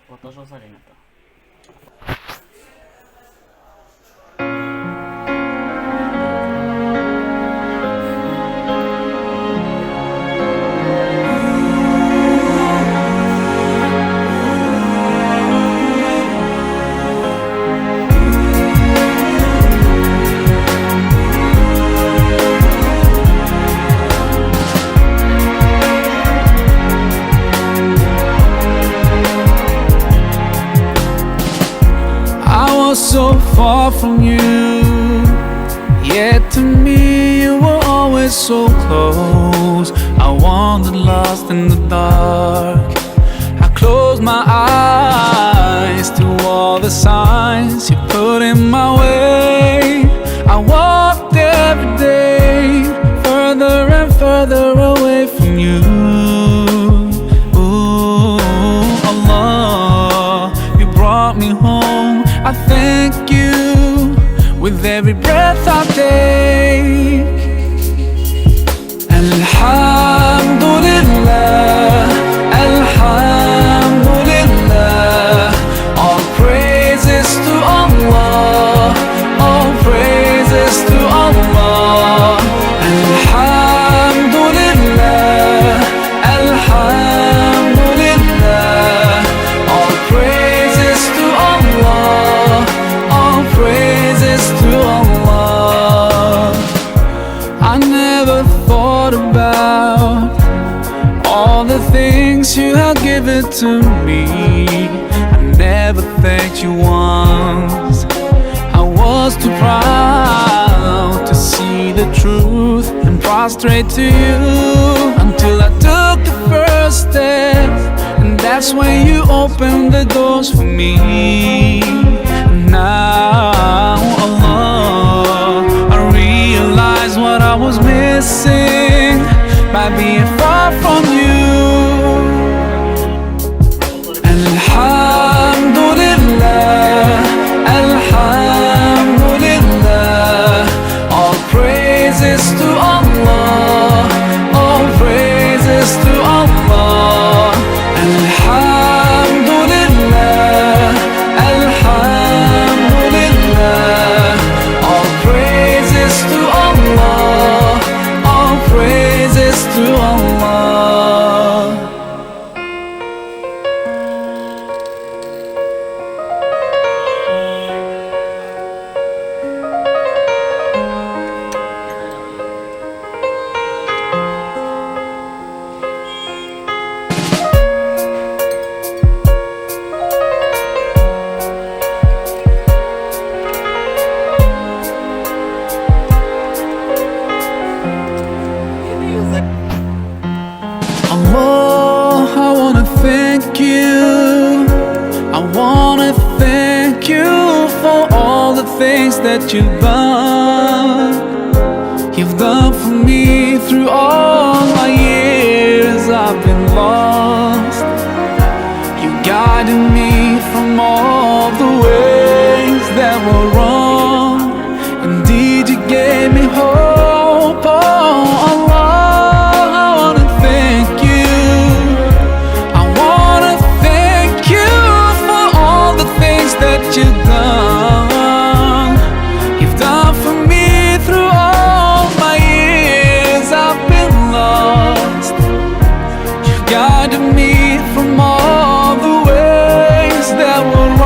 ご登場されになった。So far from you, yet to me you were always so close. I wandered lost in the dark. I closed my eyes to all the signs you put in my way. I walked every day further and further away from you. Ooh, Allah, you brought me home. I thank you with every breath I take. Alhamdulillah, Alhamdulillah. All praises to Allah, all praises to Allah. Alhamdulillah, Alhamdulillah. All praises to Allah, all praises to Allah. I never thought about all the things you have given to me. I never thanked you once. I was too proud to see the truth and prostrate to you, until I took the first step, and that's when you opened the doors for me. Now, Allah, I realize what I was missing by being far from you. Alhamdulillah, Alhamdulillah. All praises to Allah, all praises to Allah. Alhamdulillah, Alhamdulillah. All praises to Allah, all praises to Allah. Allah, I wanna thank you. I wanna thank you for all the things that you've done. You've done for me through all my years I've been lost. You guided me from all the ways that were wrong. Indeed, you gave me hope. Oh, Allah, I wanna thank you. I wanna thank you for all the things that you've done. You've done for me through all my years I've been lost. You guided me from all the ways that were wrong.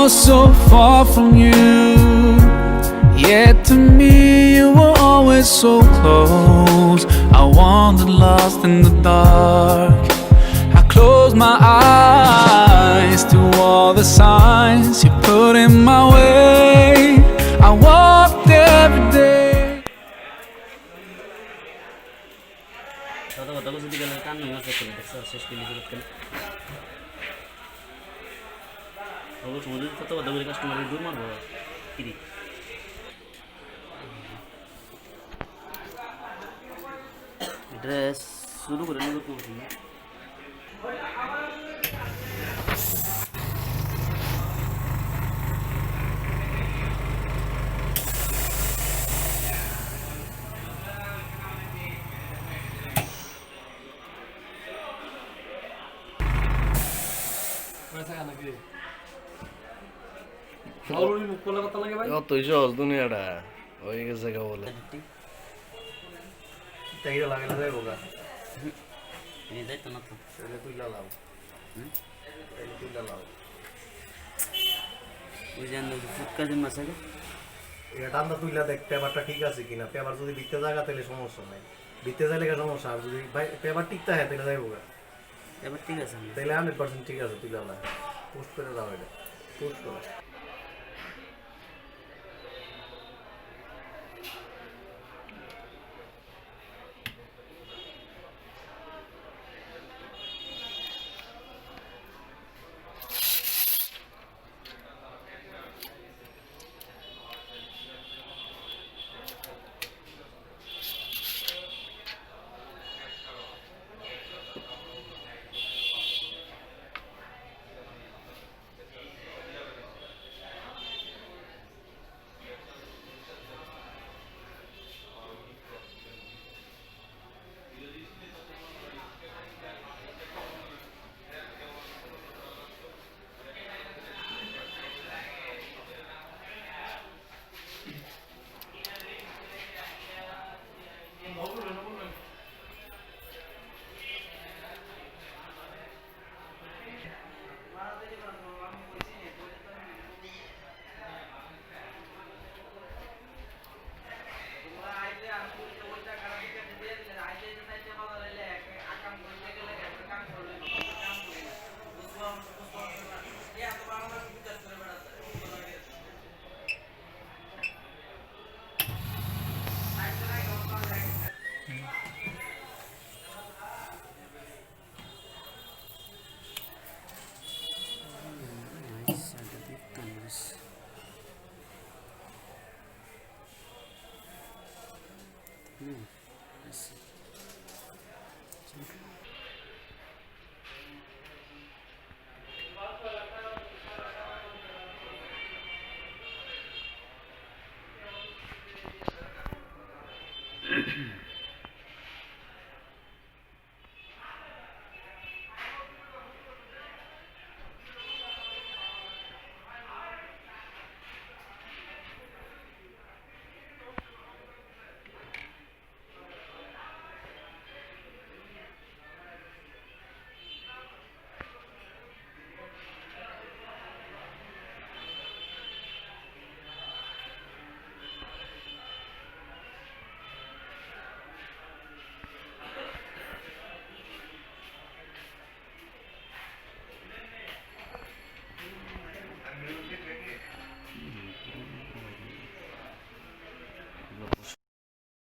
was so far from you, yet to me you were always so close. I wandered lost in the dark. I closed my eyes to all the signs you put in my way. I walked every day. Dress শুরু করে নেব তো অতই সহজ দুনিয়াটা হয়ে গেছে কে বলে লাগাইলে যাইব গা যাইতো না তো তুইলা লাও তুইলা লাও ওই জান ফুটকা যে মাছ আছে এটা টান্দা তুইলা দেখ পেপারটা ঠিক আছে কিনা পেপার যদি বিতে জায়গা তাহলে সমস্যা নাই বিতে যাইলে সমস্যা আর যদি পেপার টিকতে হয় তাহলে যাইব গা এবার ঠিক আছে তাহলে 100% ঠিক আছে তুইলা না পোস্ট করে দাও এটা পোস্ট করো